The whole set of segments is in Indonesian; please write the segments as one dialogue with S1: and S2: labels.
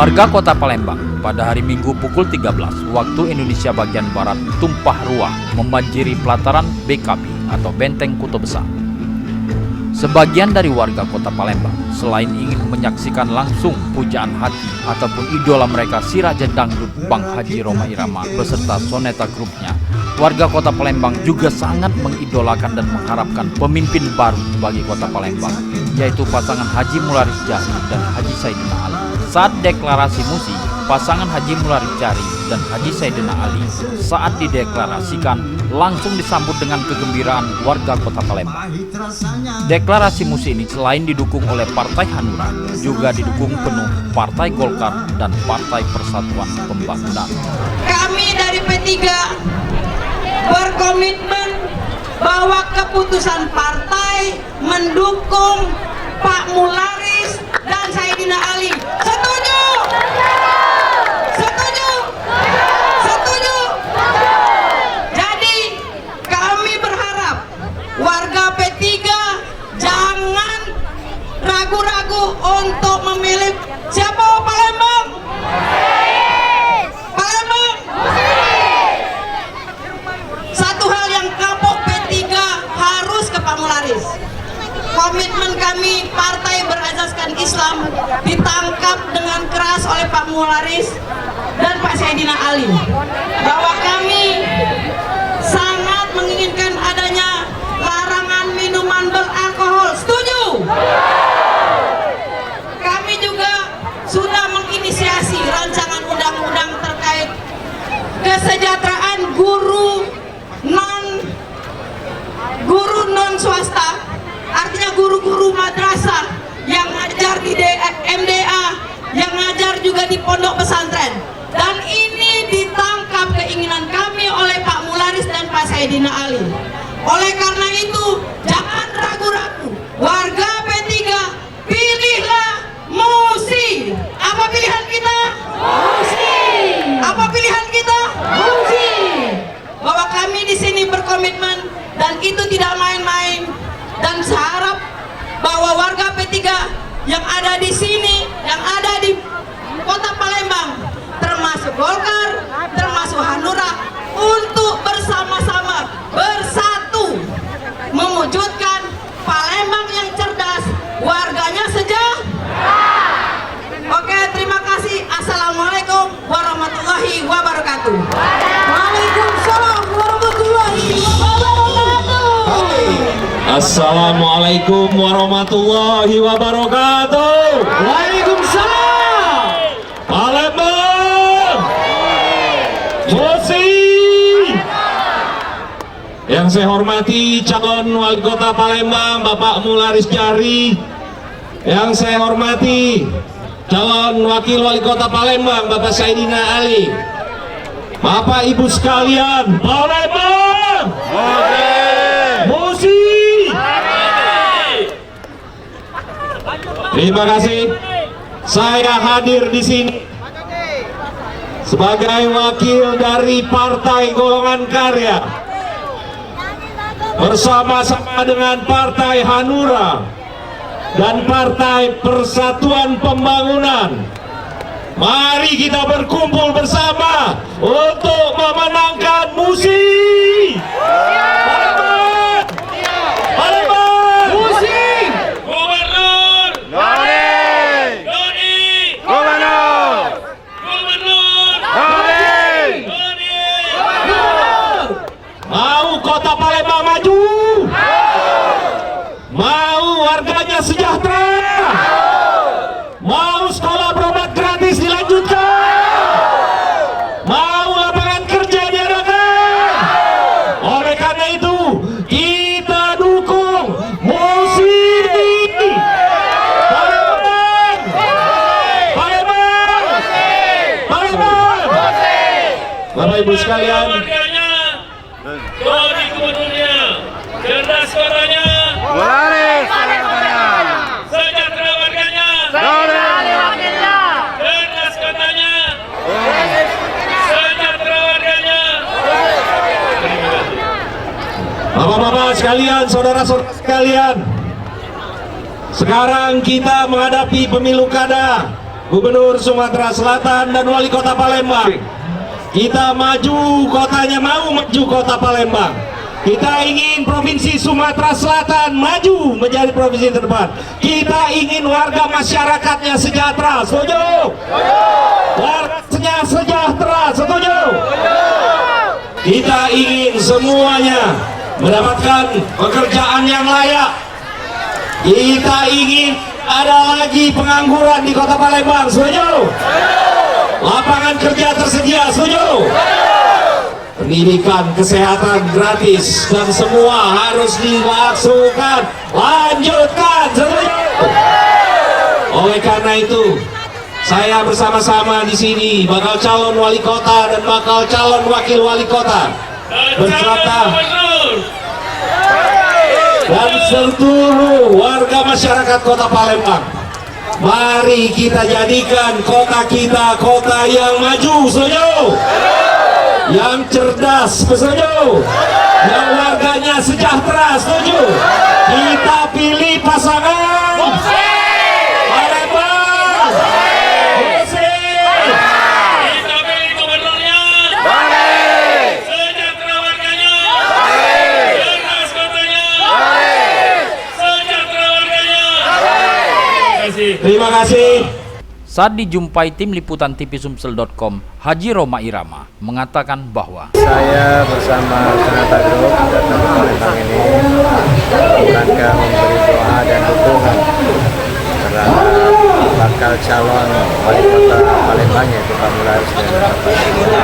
S1: Warga Kota Palembang pada hari Minggu pukul 13 waktu Indonesia bagian Barat tumpah ruah membanjiri pelataran BKB atau Benteng Kuto Besar. Sebagian dari warga Kota Palembang selain ingin menyaksikan langsung pujaan hati ataupun idola mereka si Raja Dangdut Bang Haji Rhoma Irama beserta Soneta grupnya, warga Kota Palembang juga sangat mengidolakan dan mengharapkan pemimpin baru bagi Kota Palembang, yaitu pasangan Haji Mularis Jahri dan Haji Saidina Ali. Saat deklarasi musi, pasangan Haji Mularis Jahri dan Haji Saidina Ali saat dideklarasikan langsung disambut dengan kegembiraan warga Kota Palembang. Deklarasi musi ini selain didukung oleh Partai Hanura, juga didukung penuh Partai Golkar dan Partai Persatuan Pembangunan.
S2: Kami dari P3 berkomitmen bahwa keputusan partai mendukung Pak Mularis dan Saidina Ali. Setuju? Setuju? Setuju? Jadi kami berharap warga P3 jangan ragu-ragu untuk memilih siapa Palembang? Palembang? Satu hal yang kapok P3 harus ke Pak Mularis. Komitmen kami partai berasaskan Islam ditangkap dengan keras oleh Pak Mularis dan Pak Saidina Ali, bahwa kami sangat menginginkan adanya larangan minuman beralkohol. Setuju? Kami juga sudah menginisiasi rancangan undang-undang terkait kesejahteraan guru non swasta, artinya guru-guru madrasah yang ngajar di MDA, yang ngajar juga di pondok pesantren. Dan ini ditangkap keinginan kami oleh Pak Mularis dan Pak Saidina Ali. Oleh karena itu, jangan ragu-ragu, warga P3, pilihlah musi. Apa pilihan kita? Musi. Apa pilihan kita? Musi. Bahwa kami di sini berkomitmen dan itu tidak main-main, dan saya harap bahwa warga P3 yang ada di sini, yang ada di Kota Palembang, termasuk Golkar, termasuk Hanura, untuk bersama-sama bersatu mewujudkan Palembang yang cerdas, warganya sejahtera. Oke, terima kasih. Assalamualaikum warahmatullahi wabarakatuh. Waalaikumsalam warahmatullahi wabarakatuh.
S3: Assalamualaikum warahmatullahi wabarakatuh.
S4: Waalaikumsalam.
S3: Palembang musi. Yang saya hormati calon wali kota Palembang Bapak Mularis Jahri. Yang saya hormati calon wakil wali kota Palembang Bapak Saidina Ali. Bapak Ibu sekalian, Palembang musi. Terima kasih. Saya hadir di sini sebagai wakil dari Partai Golongan Karya bersama-sama dengan Partai Hanura dan Partai Persatuan Pembangunan. Mari kita berkumpul bersama untuk memenangkan musi. Palembang, Palembang, musi. Gubernur Doni, Doni, Gubernur, Gubernur Doni, Doni, Gubernur. Mau Kota Palembang maju? Mau warganya sejahtera? Mau sekolah berobat gratis dilanjutkan? Mau lapangan kerja diadakan? Oleh karena itu, kita dukung musi. Palembang, Palembang, Palembang. Bapak Ibu sekalian, Doni gubernurnya, cerdas kotanya,
S4: Mularis.
S3: sejahtera warganya, cerdas kotanya, sejahtera warganya. Bapak-bapak sekalian, saudara-saudara sekalian, sekarang kita menghadapi pemilu kada Gubernur Sumatera Selatan dan Wali Kota Palembang. Kita maju kotanya, mau maju kota Palembang. Kita ingin Provinsi Sumatera Selatan maju menjadi provinsi terdepan. Kita ingin warga masyarakatnya sejahtera, setuju? Warganya sejahtera, setuju? Kita ingin semuanya mendapatkan pekerjaan yang layak. Kita ingin ada lagi pengangguran di kota Palembang, setuju? Lapangan kerja tersedia, setuju? Pendidikan, kesehatan gratis dan semua harus dilaksanakan. Lanjutkan, setuju? Oleh karena itu, saya bersama-sama di sini bakal calon wali kota dan bakal calon wakil wali kota berserta dan seluruh warga masyarakat kota Palembang. Mari kita jadikan kota kita kota yang maju, setuju? Yang cerdas, setuju? Yang warganya sejahtera, setuju? Kita pilih pasangan Palembang.
S5: Kita pilih gubernurnya. Sejahtera warganya. Cerdas kotanya. Sejahtera warganya.
S3: Terima kasih.
S1: Saat dijumpai tim liputan tvsumsel.com, Haji Roma Irama mengatakan bahwa
S4: Saya bersama Sanata Group datang ke Palembang ini rangka memberi doa dan dukungan terhadap bakal calon wali kota Palembang yaitu Pak Mularis dan Pak Syaidina.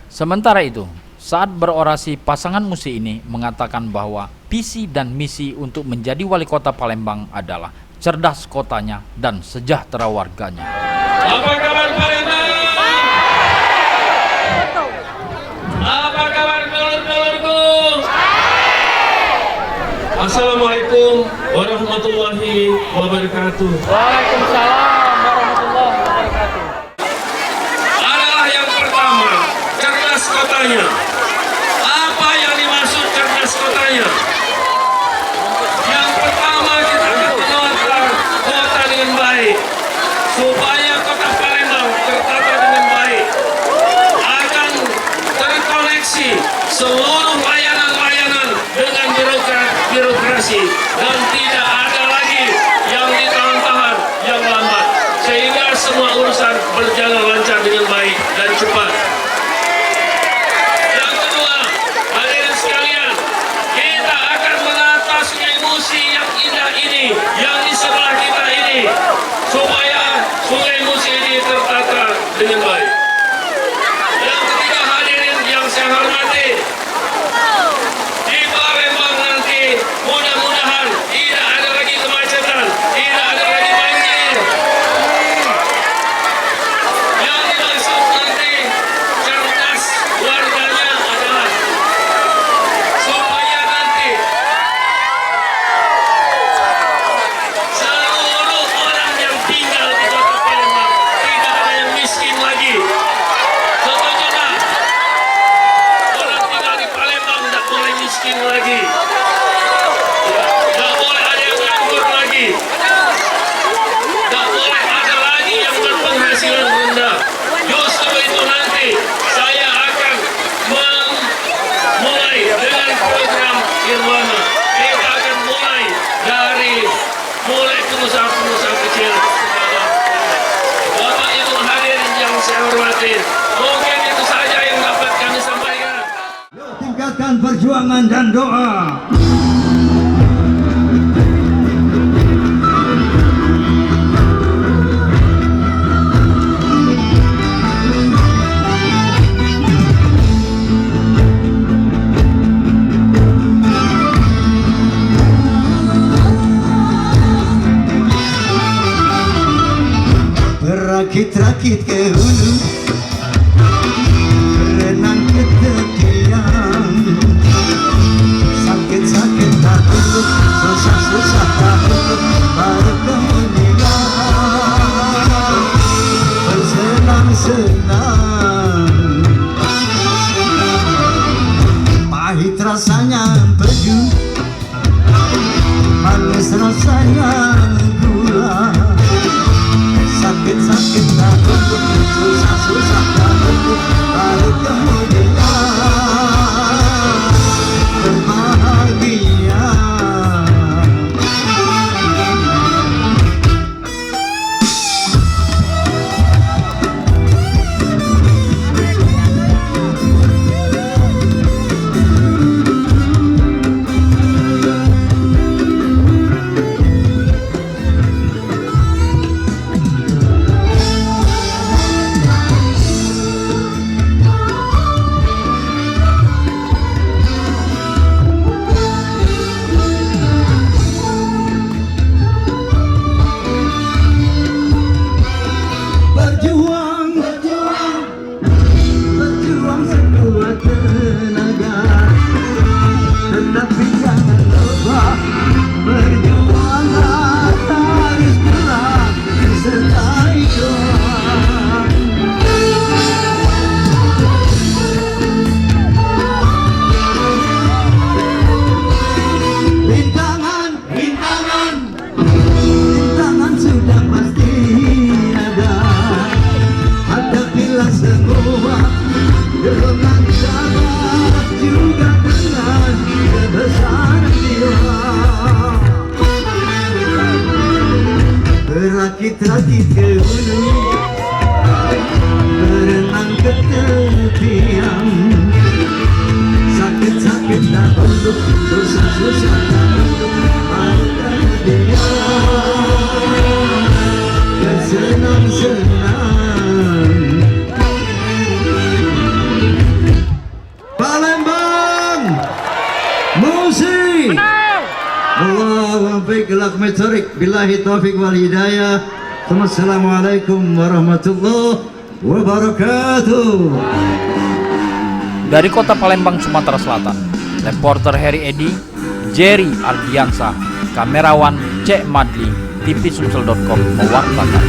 S1: sementara itu, saat berorasi pasangan musi ini mengatakan bahwa visi dan misi untuk menjadi wali kota Palembang adalah cerdas kotanya dan sejahtera warganya.
S5: Apa kabar Palembang? Apa kabar dulur-dulurku? Assalamualaikum warahmatullahi wabarakatuh.
S1: Waalaikumsalam warahmatullahi wabarakatuh.
S5: Adalah yang pertama, cerdas kotanya. Apa yang dimaksud cerdas kotanya? Yang pertama, kita akan menata kota dengan baik supaya kota Palembang tertata dengan baik, akan terkoneksi seluruh layanan-layanan dengan birokrasi dan tidak ada lagi yang ditahan-tahan, yang lambat, sehingga semua urusan berjalan lancar dengan baik dan cepat. Yang kedua, hadirin sekalian, kita akan menata Sungai Musi yang indah ini, yang di sebelah kita ini, supaya Sungai Musi ini tertata dengan baik. Yang ketiga, hadirin yang saya hormati, di Palembang nanti mudah-mudahan tidak ada lagi kemacetan, tidak ada lagi banjir. Yang dimaksud nanti cerdas warganya adalah supaya nanti seluruh orang yang tinggal di kota Palembang tidak ada yang miskin lagi. Setuju tak? Orang tinggal di Palembang tidak boleh miskin lagi. Ya, tidak boleh ada yang nganggur lagi. Tidak boleh ada lagi yang berpenghasilan rendah. Justru itu nanti saya akan memulai dengan program Irwana. Kita akan mulai dari pengusaha-pengusaha kecil. Bapak Ibu hadirin yang saya hormati, mungkin itu saja yang dapat kami sampaikan.
S6: Tingkatkan perjuangan dan doa. Berakit-rakit ke hulu, berenang ke tepian. Sakit-sakit tak dulu, susah-susah tak dulu, baru kemudian bersenang-senang. Pahit rasanya peju, manis rasanya gula. Sakit-sakit Rakit-rakit ke hulu, berenang ke tepian. Sakit-sakit tak untuk, susah-susah tak untuk, maafkan dia. Bersenang-senang. Palembang musik. Allahu Akbar gelak metorik. Billahi taufiq wal hidayah. Assalamualaikum warahmatullahi wabarakatuh.
S1: Dari kota Palembang, Sumatera Selatan, reporter Heri Edi, Jerry Ardiansah, kamerawan Cek Madli, tvsumsel.com mewartakan.